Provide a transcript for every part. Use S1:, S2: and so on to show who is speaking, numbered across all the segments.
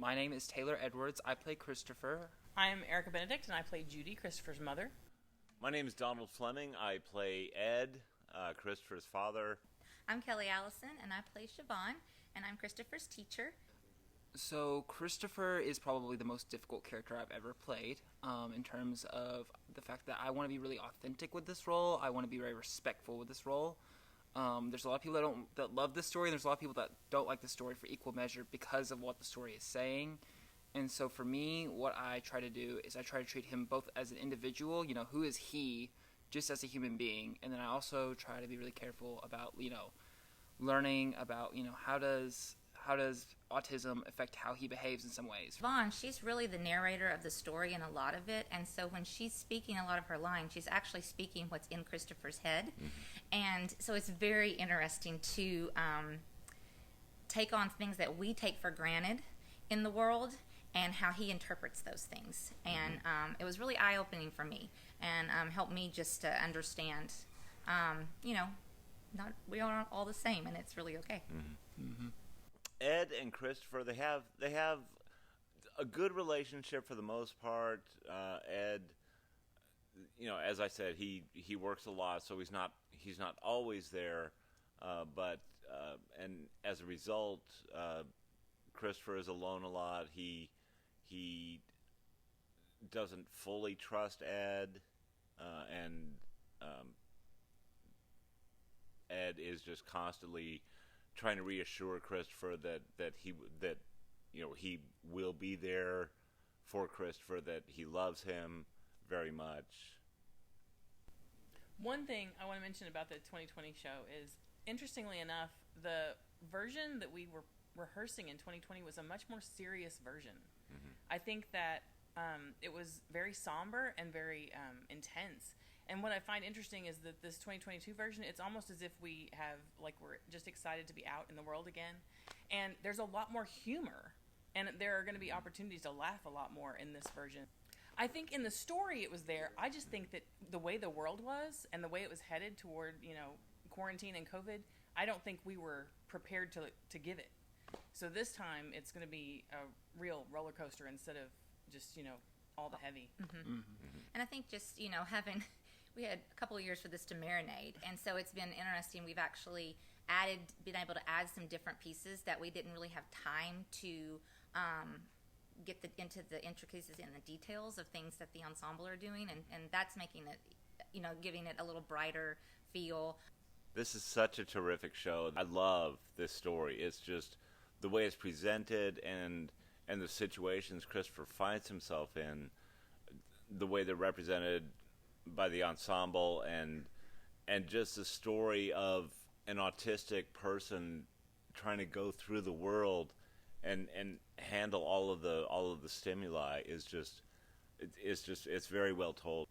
S1: My name is Taylor Edwards. I play Christopher.
S2: I'm Erica Benedict, and I play Judy, Christopher's mother.
S3: My name is Donald Fleming. I play Ed, Christopher's father.
S4: I'm Kelly Allison, and I play Siobhan, and I'm Christopher's teacher.
S1: So Christopher is probably the most difficult character I've ever played, in terms of the fact that I want to be really authentic with this role. I want to be very respectful with this role. There's a lot of people that love this story, and there's a lot of people that don't like the story for equal measure because of what the story is saying. And so for me, what I try to do is I try to treat him both as an individual, who is he, just as a human being, and then I also try to be really careful about, learning about, how does autism affect how he behaves in some ways.
S4: Vaughn, she's really the narrator of the story in a lot of it, and so when she's speaking a lot of her lines, she's actually speaking what's in Christopher's head. Mm-hmm. And so it's very interesting to take on things that we take for granted in the world and how he interprets those things. And it was really eye-opening for me and helped me just to understand, we are all the same, and it's really okay.
S3: Mm-hmm. Mm-hmm. Ed and Christopher, they have a good relationship for the most part. Ed, as I said, he works a lot, so he's not always there. But as a result, Christopher is alone a lot. He doesn't fully trust Ed, and Ed is just constantly trying to reassure Christopher that he will be there for Christopher, that he loves him very much.
S2: One thing I want to mention about the 2020 show is, interestingly enough, the version that we were rehearsing in 2020 was a much more serious version. Mm-hmm. I think that it was very somber and very intense. And what I find interesting is that this 2022 version, it's almost as if we're just excited to be out in the world again. And there's a lot more humor, and there are going to be opportunities to laugh a lot more in this version. I think in the story it was there. I just think that the way the world was and the way it was headed toward, quarantine and COVID, I don't think we were prepared to give it. So this time it's going to be a real roller coaster instead of just, all the heavy.
S4: Mm-hmm. Mm-hmm. And I think just, we had a couple of years for this to marinate, and so it's been interesting. We've actually been able to add some different pieces that we didn't really have time to get into the intricacies and the details of things that the ensemble are doing, and that's making it, giving it a little brighter feel.
S3: This is such a terrific show. I love this story. It's just the way it's presented and the situations Christopher finds himself in, the way they're represented by the ensemble, and just the story of an autistic person trying to go through the world and handle all of the stimuli is just it's very well told.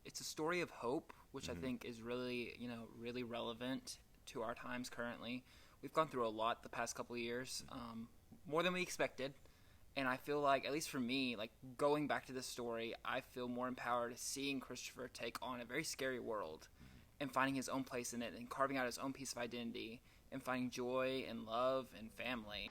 S1: It's a story of hope, which I think is really really relevant to our times currently. We've gone through a lot the past couple of years, more than we expected. And I feel like, at least for me, going back to this story, I feel more empowered seeing Christopher take on a very scary world and finding his own place in it and carving out his own piece of identity and finding joy and love and family.